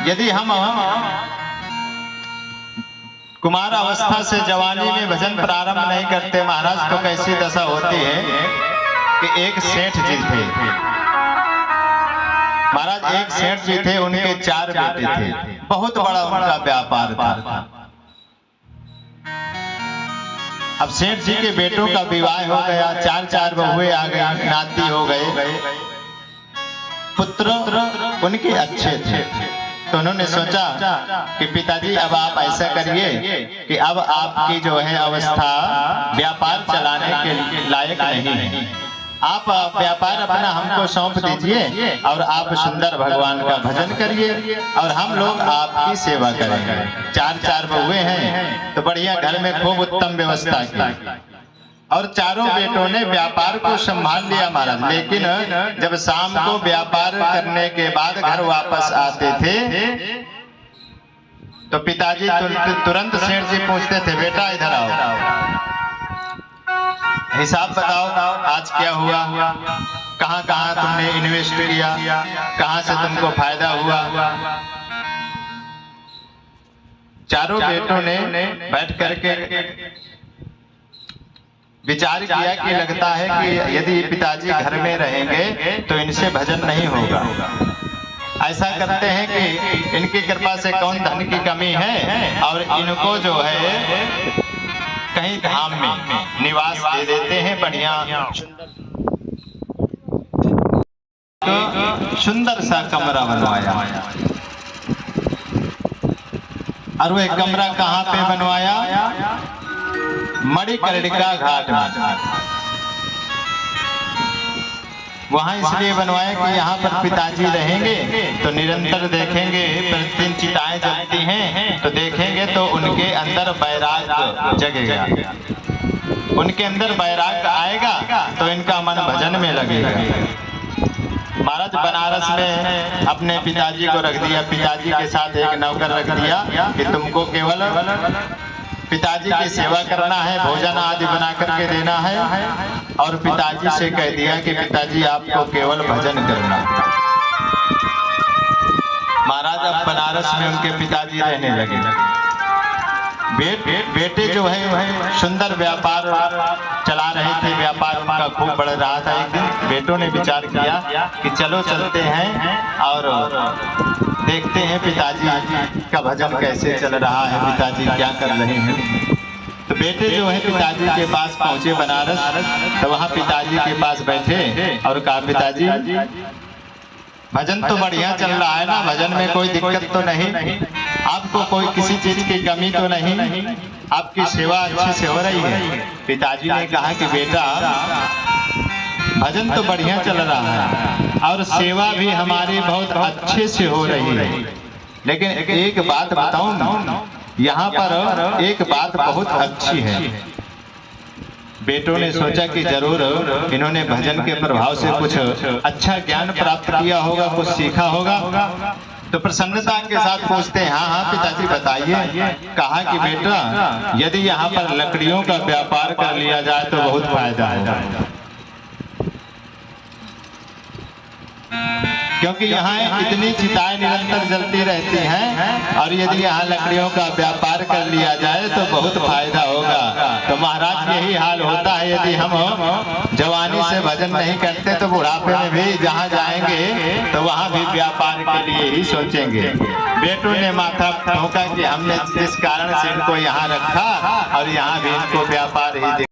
यदि हम कुमार अवस्था से जवानी में भजन प्रारंभ नहीं करते महाराज, तो कैसी दशा होती है कि एक सेठ जी थे महाराज, एक सेठ जी थे, उनके 4 बेटे थे, बहुत बड़ा उनका व्यापार था। अब सेठ जी के बेटों का विवाह हो गया, 4 बहुएं आ गई, नाती हो गए, पुत्र उनके अच्छे थे। तो उन्होंने सोचा कि पिताजी अब आप ऐसा करिए कि अब आपकी जो है अवस्था व्यापार चलाने के लायक नहीं है, आप व्यापार अपना हमको सौंप दीजिए और आप सुंदर भगवान का भजन करिए और हम लोग आपकी सेवा करेंगे। 4 बहुएं हैं तो बढ़िया घर में खूब उत्तम व्यवस्था की और चारों बेटों ने व्यापार को संभाल लिया महाराज। लेकिन जब शाम को व्यापार करने के बाद घर वापस आते थे तो पिताजी तुरंत सेठ जी पूछते थे, बेटा इधर आओ, हिसाब बताओ आज क्या हुआ, कहां कहां तुमने इन्वेस्ट किया, कहां से तुमको फायदा हुआ। चारों बेटों ने बैठ करके विचार किया कि लगता है कि यदि पिताजी घर में रहेंगे तो इनसे भजन नहीं होगा। ऐसा करते हैं कि इनकी कृपा से कौन धन की कमी है और इनको जो है कहीं धाम में निवास दे देते हैं, बढ़िया तो सुंदर सा कमरा बनवाया। और वो कमरा कहाँ पे बनवाया? मणिकर्णिका घाट में। वहां इसलिए बनवाया कि यहाँ पर पिताजी रहेंगे तो निरंतर देखेंगे, प्रतिदिन चिताएं जलती हैं तो देखेंगे तो उनके अंदर वैराग जगेगा, उनके अंदर वैराग आएगा तो इनका मन भजन में लगेगा। महाराज बनारस में अपने पिताजी को रख दिया, पिताजी के साथ एक नौकर रख दिया कि तुमको केवल पिताजी की सेवा करना है, भोजन आदि बना करके देना है और पिताजी से कह दिया कि पिताजी आपको केवल भजन करना। महाराज अब बनारस में उनके पिताजी रहने लगे। बेटे जो है वह सुंदर व्यापार चला रहे थे, व्यापार उनका खूब बढ़ रहा था। एक दिन बेटों ने विचार किया कि चलो चलते हैं और देखते हैं पिताजी का भजन कैसे चल रहा है, पिताजी क्या कर रहे हैं। तो बेटे जो है पिताजी के पास पहुंचे बनारस, तो वहां पिताजी के पास बैठे और कहा, पिताजी भजन तो बढ़िया चल रहा है ना, भजन में कोई दिक्कत तो नहीं, आपको कोई किसी चीज की कमी तो नहीं, आपकी सेवा अच्छे से हो रही है। पिताजी ने कहा कि बेटा भजन तो बढ़िया चल रहा है और सेवा भी हमारी बहुत अच्छे से हो रही है, लेकिन एक बात बताऊं ना, यहाँ पर एक बात बहुत अच्छी है। बेटों ने सोचा कि जरूर इन्होंने भजन के प्रभाव से कुछ अच्छा ज्ञान प्राप्त किया होगा, कुछ सीखा होगा। तो प्रसन्नता के साथ पूछते हैं, हाँ हाँ पिताजी बताइए। कहा कि बेटा यदि यहाँ पर लकड़ियों का व्यापार कर लिया जाए तो बहुत फायदा होगा, क्योंकि यहाँ इतनी चिताएं निरंतर जलती रहती हैं और यदि यहाँ लकड़ियों का व्यापार कर लिया जाए तो बहुत फायदा होगा। तो महाराज यही हाल होता है, यदि हम जवानी से भजन नहीं करते तो बुढ़ापे में भी जहाँ जाएंगे तो वहाँ भी व्यापार के लिए ही सोचेंगे। बेटों ने माथा ठोका कि हमने जिस कारण से इनको यहाँ रखा और यहाँ भी इनको व्यापार ही